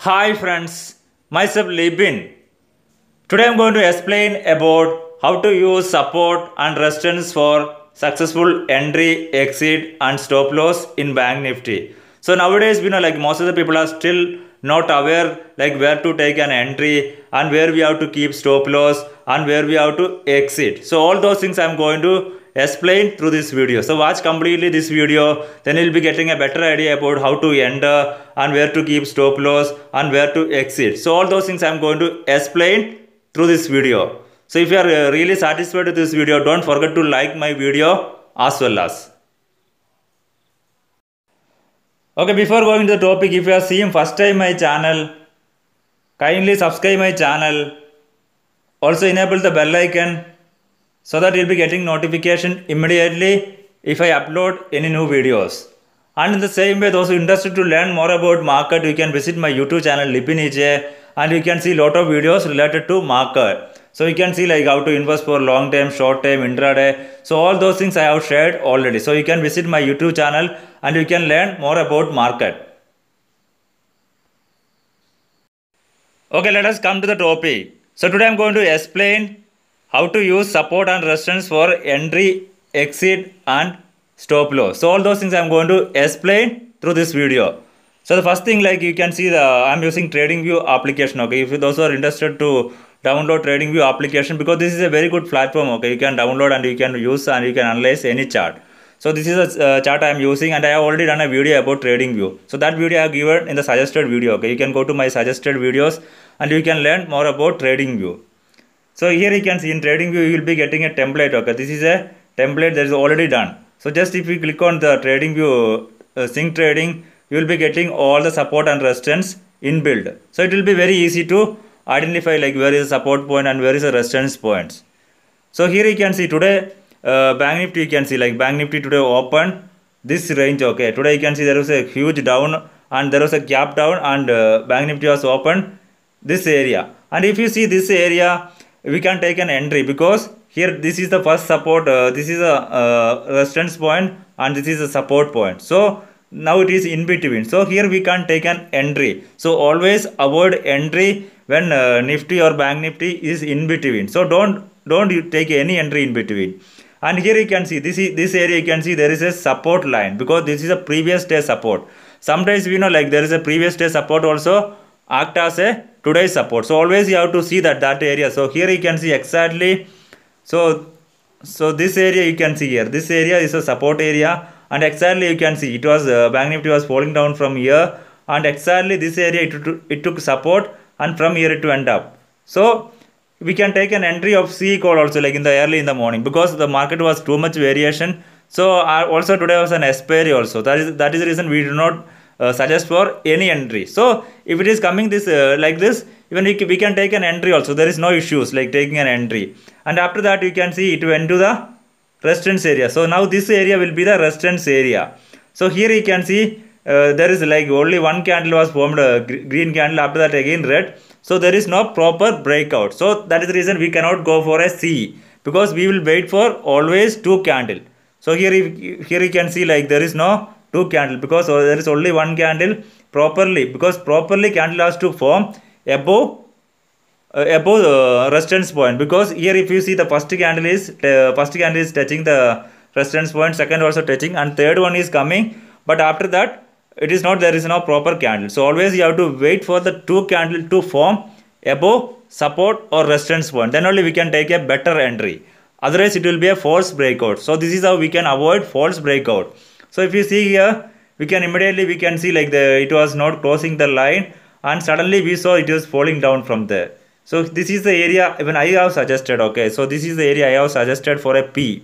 Hi friends, myself Libin. Today I am going to explain about how to use support and resistance for successful entry, exit and stop loss in Bank Nifty. So nowadays like most of the people are still not aware like where to take an entry and where we have to keep stop loss and where we have to exit. So all those things I am going to explain through this video. So watch completely this video, then you'll be getting a better idea about how to enter and where to keep stop loss and where to exit. So all those things I'm going to explain through this video. So if you are really satisfied with this video, don't forget to like my video as well as. Okay, before going to the topic, if you are seeing first time my channel, kindly subscribe my channel. Also enable the bell icon so that you'll be getting notification immediately if I upload any new videos. And in the same way, those who are interested to learn more about market, you can visit my YouTube channel Lipin EJ and you can see lot of videos related to market. So you can see like how to invest for long term, short term, intraday. So all those things I have shared already. So you can visit my YouTube channel and you can learn more about market. Okay, let us come to the topic. So today I am going to explain how to use support and resistance for entry, exit and stop loss. So all those things I am going to explain through this video. So the first thing like you can see I am using TradingView application. Okay, if those who are interested to download TradingView application, because this is a very good platform. Okay, you can download and you can use and you can analyze any chart. So this is a chart I am using and I have already done a video about TradingView. So that video I have given in the suggested video. Okay, you can go to my suggested videos and you can learn more about TradingView. So here you can see in TradingView you will be getting a template. Okay, this is a template that is already done. So just if you click on the TradingView Sync Trading, you will be getting all the support and resistance inbuilt. So it will be very easy to identify like where is the support point and where is the resistance points. So here you can see today Bank Nifty, you can see like Bank Nifty today opened this range. Okay, today you can see there was a huge down and there was a gap down and Bank Nifty was opened this area. And if you see this area, we can take an entry because here this is the first support, this is a resistance point and this is a support point. So now it is in between. So here we can take an entry. So always avoid entry when Nifty or Bank Nifty is in between. So don't you take any entry in between. And here you can see this area you can see there is a support line because this is a previous day support. Sometimes we know like there is a previous day support also act as a today's support. So always you have to see that area. So here you can see exactly. So this area you can see here. This area is a support area and exactly you can see it was Bank Nifty was falling down from here and exactly this area it took support and from here it went up. So we can take an entry of C call also like in the early in the morning because the market was too much variation. So also today was an expiry also. That is the reason we do not suggest for any entry. So if it is coming this like this, even we can take an entry also. There is no issues like taking an entry. And after that you can see it went to the resistance area. So now this area will be the resistance area. So here you can see there is like only one candle was formed, green candle, after that again red. So there is no proper breakout. So that is the reason we cannot go for a C because we will wait for always two candle. So here you can see like there is no two candle because there is only one candle properly, because properly candle has to form above the resistance point, because here if you see the first candle is touching the resistance point, second also touching and third one is coming, but after that it is not, there is no proper candle. So always you have to wait for the two candle to form above support or resistance point, then only we can take a better entry, otherwise it will be a false breakout. So this is how we can avoid false breakout. So if you see here, we can see like it was not crossing the line and suddenly we saw it was falling down from there. So this is the area even I have suggested. Okay, so this is the area I have suggested for a P.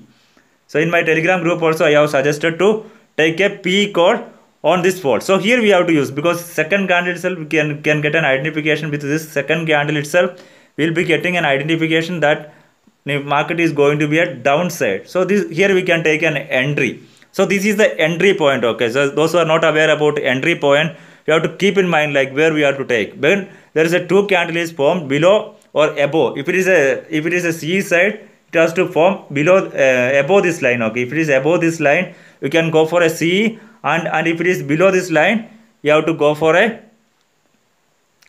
So in my Telegram group also I have suggested to take a P call on this fall. So here we have to use, because second candle itself we can get an identification with this second candle itself. We will be getting an identification that the market is going to be a downside. So this here we can take an entry. So this is the entry point. Okay, so those who are not aware about entry point, you have to keep in mind like where we have to take. When there is a two candle is formed below or above, if it is a C side, it has to form below above this line. Okay, if it is above this line, you can go for a C, and if it is below this line, you have to go for a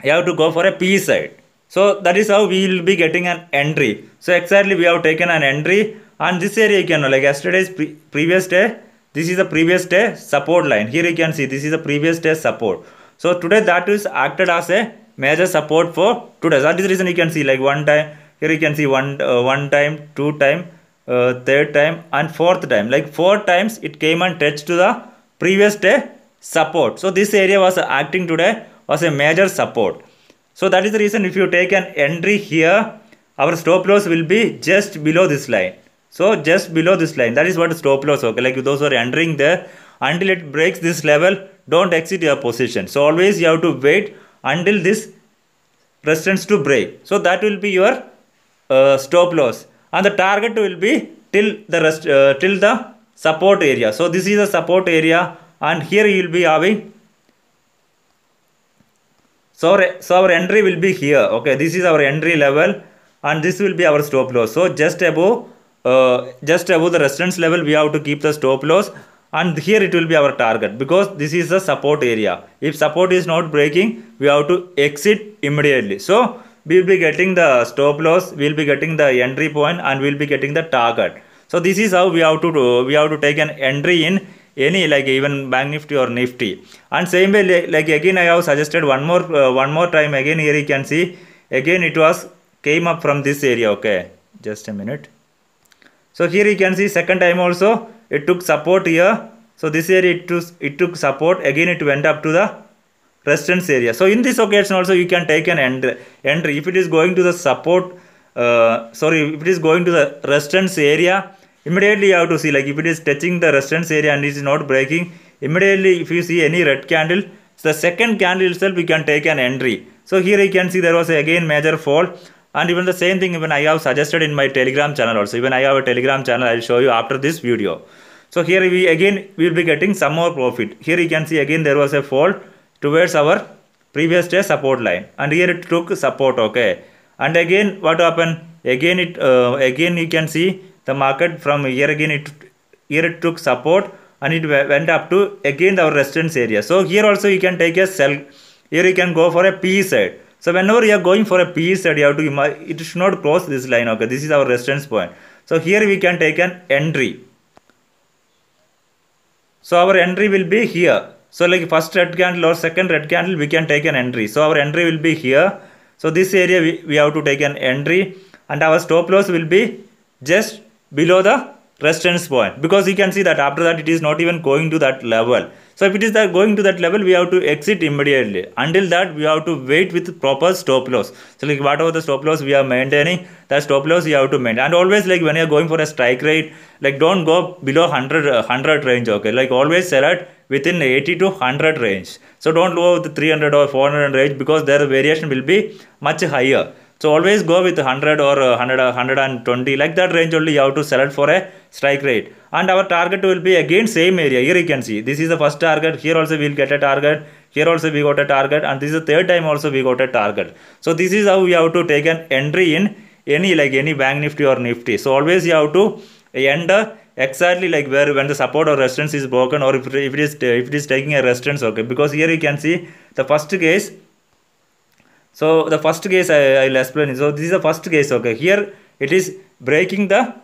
you have to go for a P side. So that is how we will be getting an entry. So exactly we have taken an entry, and this area you can know, like yesterday's previous day, this is the previous day support line. Here you can see this is the previous day support. So today that is acted as a major support for today. That is the reason you can see like one time, here you can see one time, two time, third time and fourth time. Like 4 times it came and touched to the previous day support. So this area was acting today was a major support. So that is the reason if you take an entry here, our stop loss will be just below this line. So just below this line, that is what stop loss. Okay, like those who are entering there, until it breaks this level, don't exit your position. So always you have to wait until this resistance to break. So that will be your stop loss, and the target will be till the support area. So this is the support area, and here you will be having. So our entry will be here. Okay, this is our entry level, and this will be our stop loss. So just above the resistance level, we have to keep the stop loss, and here it will be our target because this is the support area. If support is not breaking, we have to exit immediately. So we will be getting the stop loss, we will be getting the entry point, and we will be getting the target. So this is how we have to do. We have to take an entry in any, like even Bank Nifty or Nifty. And same way, like again I have suggested one more time. Again here you can see again it was came up from this area. Okay, just a minute. So here you can see second time also it took support here. So this area it took support, again it went up to the resistance area. So in this occasion also you can take an entry if it is going to the support, if it is going to the resistance area. Immediately you have to see, like if it is touching the resistance area and it is not breaking, immediately if you see any red candle, the second candle itself we can take an entry. So here you can see there was again major fall, and even the same thing even I have suggested in my Telegram channel also. Even I have a Telegram channel, I will show you after this video. So here we will be getting some more profit. Here you can see again there was a fall towards our previous day support line, and here it took support. Okay, and again what happened, again you can see the market from here again it took support, and it went up to again our resistance area. So here also you can take a sell. Here you can go for a P side. So whenever you are going for a P side, you have to, it should not cross this line. Okay, this is our resistance point. So here we can take an entry. So our entry will be here. So like first red candle or second red candle, we can take an entry. So our entry will be here. So this area we have to take an entry, and our stop loss will be just below the resistance point, because you can see that after that it is not even going to that level. So if it is going to that level, we have to exit immediately. Until that we have to wait with proper stop loss. So like whatever the stop loss we are maintaining, that stop loss you have to maintain. And always like when you are going for a strike rate, like don't go below 100 range. Okay, like always sell at within 80 to 100 range. So don't go with 300 or 400 range, because their variation will be much higher. So always go with 100 or 120, like that range only you have to select for a strike rate. And our target will be again same area. Here you can see this is the first target. Here also we will get a target. Here also we got a target, and this is the third time also we got a target. So this is how we have to take an entry in any Bank Nifty or Nifty. So always you have to enter exactly like when the support or resistance is broken, or if it is taking a resistance. Okay, because here you can see the first case. So the first case I will explain. So this is the first case. Okay, here it is breaking the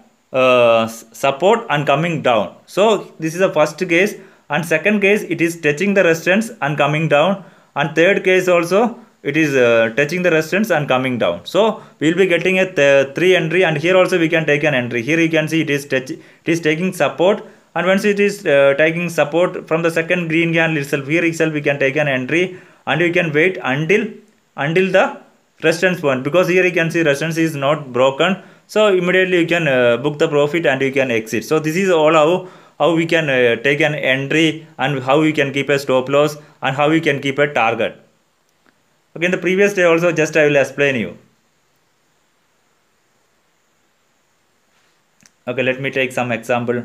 support and coming down. So this is the first case, and second case it is touching the resistance and coming down, and third case also it is touching the resistance and coming down. So we will be getting a 3 entry, and here also we can take an entry. Here you can see it is taking support, and once it is taking support from the second green candle itself, here itself we can take an entry, and we can wait until the resistance point, because here you can see resistance is not broken. So immediately you can book the profit and you can exit. So this is all how we can take an entry, and how we can keep a stop loss, and how we can keep a target. Okay, in the previous day also just I will explain you. Okay, let me take some example.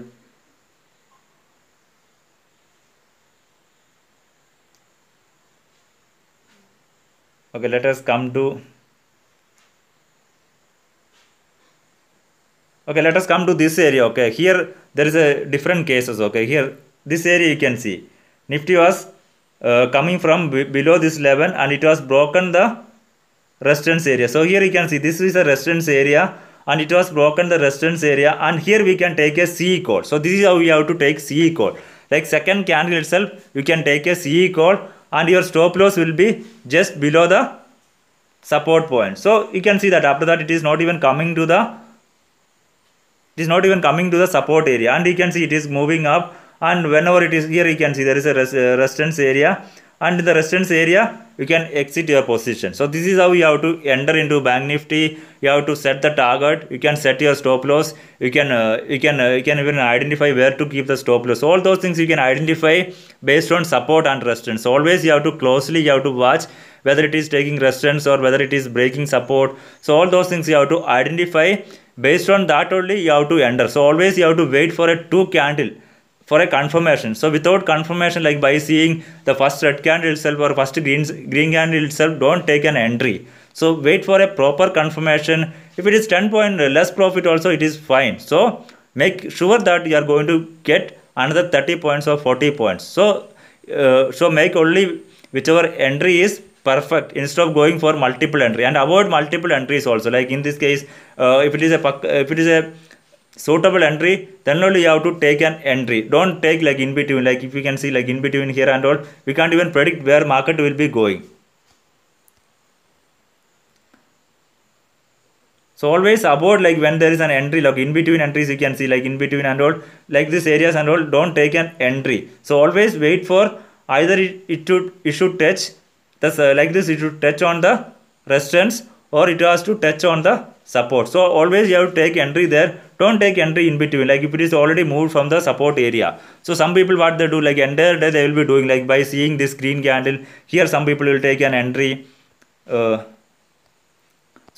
Okay, let us come to this area. Okay, here there is a different cases. Okay, here this area you can see Nifty was coming from below this level, and it was broken the resistance area. So here you can see this is a resistance area, and it was broken the resistance area, and here we can take a CE call. So this is how we have to take CE call. Like second candle itself, you can take a CE call, and your stop loss will be just below the support point. So you can see that after that it is not even coming to the support area, and you can see it is moving up, and whenever it is here, you can see there is a resistance area, and in the resistance area you can exit your position. So this is how you have to enter into Bank Nifty. You have to set the target, you can set your stop loss, you can even identify where to keep the stop loss. All those things you can identify based on support and resistance. So always you have to watch whether it is taking resistance or whether it is breaking support. So all those things you have to identify. Based on that only you have to enter. So always you have to wait for a 2 candle for a confirmation. So without confirmation, like by seeing the first red candle itself or first green candle itself, don't take an entry. So wait for a proper confirmation. If it is 10 point less profit also, it is fine. So make sure that you are going to get another 30 points or 40 points. So make only whichever entry is perfect instead of going for multiple entry, and avoid multiple entries also. Like in this case, if it is a suitable entry, then only you have to take an entry. Don't take like in between. Like if you can see like in between here and all, we can't even predict where market will be going. So always avoid like when there is an entry, like in between entries, you can see like in between and all, like these areas and all, don't take an entry. So always wait for either it should touch this like this, it should touch on the resistance, or it has to touch on the support. So always you have to take entry there. Don't take entry in between, like if it is already moved from the support area. So some people, what they do, like entire day they will be doing, like by seeing this green candle here, some people will take an entry. So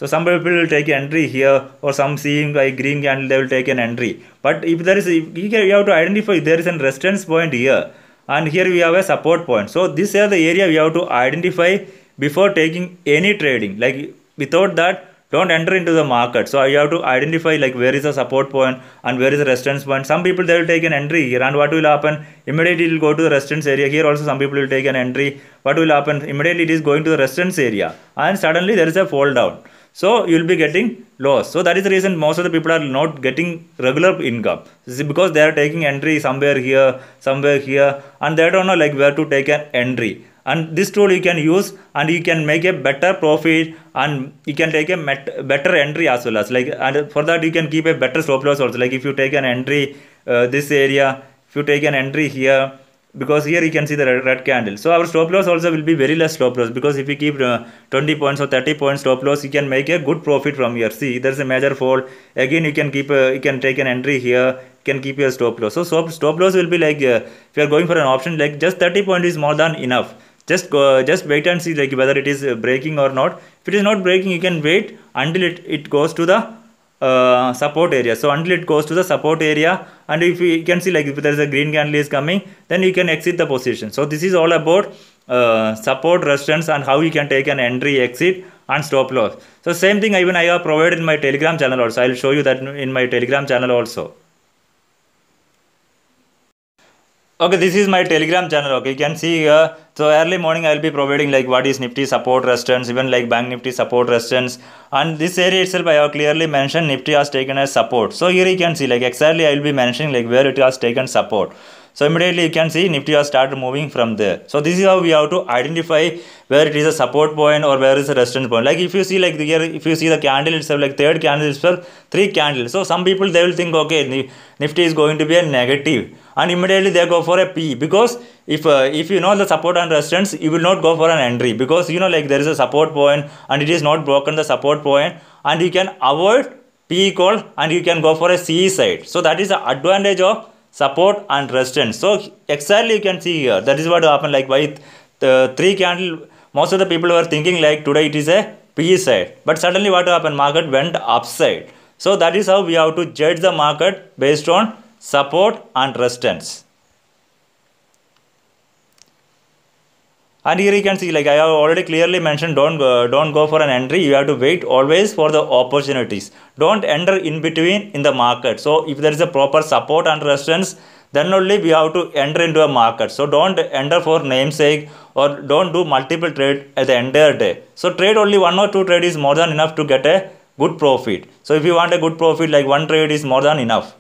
some people will take an entry here, or some seeing like green candle they will take an entry. But if there is you have to identify there is a resistance point here, and here we have a support point. So this is the area we have to identify before taking any trading. Like without that, don't enter into the market. So you have to identify like where is the support point and where is the resistance point. Some people they will take an entry here, and what will happen? Immediately it will go to the resistance area. Here also some people will take an entry. What will happen? Immediately it is going to the resistance area, and suddenly there is a fall down. So you will be getting loss. So that is the reason most of the people are not getting regular income. This is because they are taking entry somewhere here, and they don't know like where to take an entry. And this tool you can use, and you can make a better profit, and you can take a better entry as well as like, and for that you can keep a better stop loss also. Like if you take an entry this area, if you take an entry here, because here you can see the red candle. So our stop loss also will be very less stop loss, because if you keep 20 points or 30 points stop loss, you can make a good profit from here. See, there's a major fall. Again, you can keep you can take an entry here, you can keep your stop loss. So stop loss will be like if you are going for an option, like just 30 points is more than enough. Just wait and see like whether it is breaking or not. If it is not breaking, you can wait until it goes to the support area. So until it goes to the support area, and if you can see like if there is a green candle is coming, then you can exit the position. So this is all about support, resistance, and how you can take an entry, exit, and stop loss. So same thing even I have provided in my Telegram channel also. I will show you that in my Telegram channel also. Okay, this is my Telegram channel. Okay, you can see here. So early morning I will be providing like what is Nifty support, resistance, even like Bank Nifty support, resistance, and this area itself I have clearly mentioned Nifty has taken as support. So here you can see like exactly I will be mentioning like where it has taken support. So immediately you can see Nifty has started moving from there. So this is how we have to identify where it is a support point or where is a resistance point. Like if you see like here, if you see the candle itself, like third candle itself, 3 candles. So some people they will think okay, Nifty is going to be a negative, and immediately they go for a P, because if you know the support and resistance, you will not go for an entry, because you know like there is a support point and it is not broken the support point, and you can avoid P call and you can go for a C side. So that is the advantage of support and resistance. So exactly you can see here, that is what happened. Like by the 3 candle, most of the people were thinking like today it is a P side, but suddenly what happened, market went upside. So that is how we have to judge the market, based on support and resistance. And here you can see like I have already clearly mentioned, don't go for an entry. You have to wait always for the opportunities. Don't enter in between in the market. So if there is a proper support and resistance, then only we have to enter into a market. So don't enter for namesake or don't do multiple trade at the entire day. So trade only 1 or 2 trade is more than enough to get a good profit. So if you want a good profit, like 1 trade is more than enough.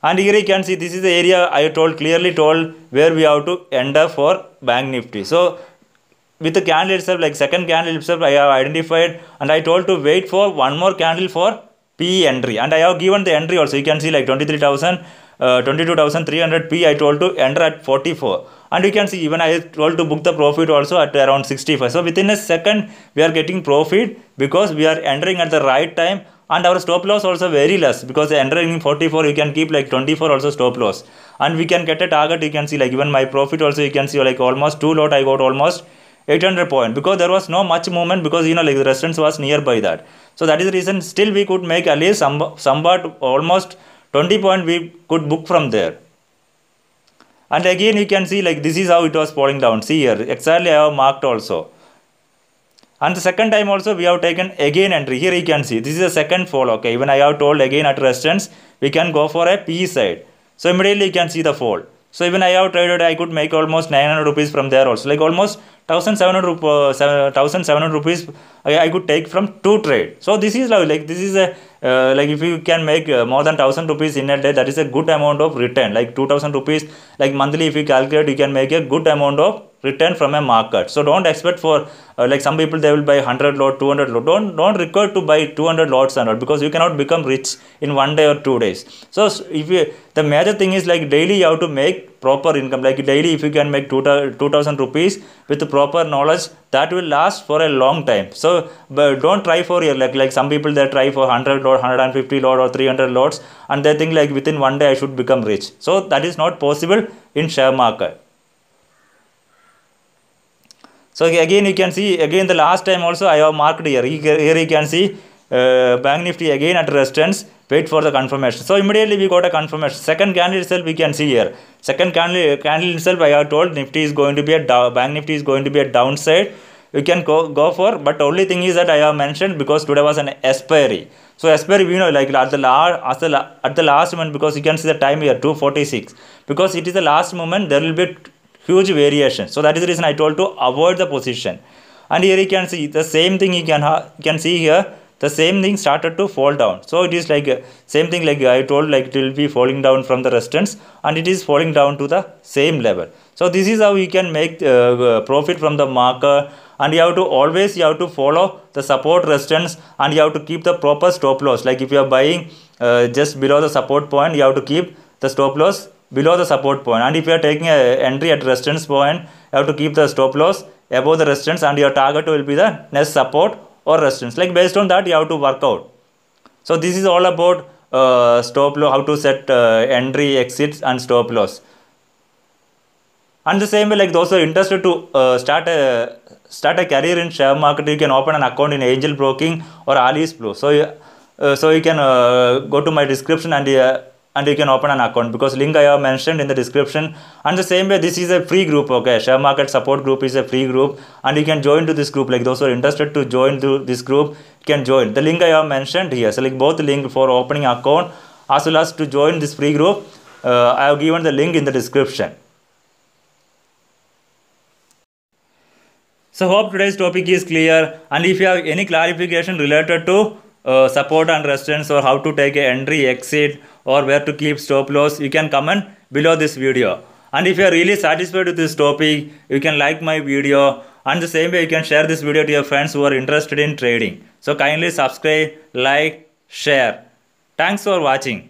And here you can see this is the area I clearly told where we have to enter for Bank Nifty. So with the candle itself, like second candle itself, I have identified and I told to wait for one more candle for PE entry, and I have given the entry also. You can see like 22,300 P I told to enter at 44, and you can see even I told to book the profit also at around 65. So within a second we are getting profit because we are entering at the right time, and our stop loss also very less because entering in 44 you can keep like 24 also stop loss, and we can get a target. You can see like even my profit also you can see like almost 2 lot I got almost 800 point because there was no much movement because like the resistance was nearby that. So that is the reason still we could make at least somewhat almost 20 point we could book from there. And again you can see like this is how it was falling down. See here exactly I have marked also. And the second time also we have taken again entry. Here you can see this is the second fall. Okay, even I have told again at resistance we can go for a P side. So immediately you can see the fall. So even I have traded, I could make almost 900 rupees from there also, like almost 1,700 rupees I could take from 2 trade. So this is like this is a like if you can make more than 1,000 rupees in a day, that is a good amount of return. Like 2,000 rupees, like monthly if you calculate, you can make a good amount of return from a market. So don't expect for like some people they will buy 100 lot, 200 lot. Don't require to buy 200 lots and all because you cannot become rich in 1 day or 2 days. So if you, the major thing is like daily you have to make proper income. Like daily if you can make 2,000 rupees with the proper knowledge, that will last for a long time. So but don't try for your like some people they try for 100 lot, 150 lot or 300 lots, and they think like within 1 day I should become rich. So that is not possible in share market. So again you can see again the last time also I have marked here. Here you can see Bank Nifty again at resistance, wait for the confirmation. So immediately we got a confirmation. Second candle itself we can see here. Second candle itself I have told Nifty is going to be a Bank Nifty is going to be a downside. You can go for, but only thing is that I have mentioned because today was an expiry. So expiry we know like at the last moment, because you can see the time here 2:46, because it is the last moment there will be huge variation. So that is the reason I told to avoid the position. And here you can see the same thing. You can see here the same thing started to fall down. So it is like same thing like I told, like it will be falling down from the resistance and it is falling down to the same level. So this is how you can make profit from the market. And you have to follow the support resistance, and you have to keep the proper stop loss. Like if you are buying just below the support point, you have to keep the stop loss below the support point, and if you are taking a entry at resistance point, you have to keep the stop loss above the resistance, and your target will be the next support or resistance. Like based on that you have to work out. So this is all about stop loss, how to set entry, exits and stop loss. And the same way, like those who are interested to start a career in share market, you can open an account in Angel Broking or Alice Blue. So you can go to my description and you can open an account, because link I have mentioned in the description. And the same way, this is a free group. Okay, share market support group is a free group, and you can join to this group. Like those who are interested to join to this group, you can join. The link I have mentioned here. So like both link for opening account as well as to join this free group, I have given the link in the description. So hope today's topic is clear, and if you have any clarification related to support and resistance, or how to take an entry, exit, or where to keep stop loss, you can comment below this video. And if you are really satisfied with this topic, you can like my video, and the same way you can share this video to your friends who are interested in trading. So kindly subscribe, like, share. Thanks for watching.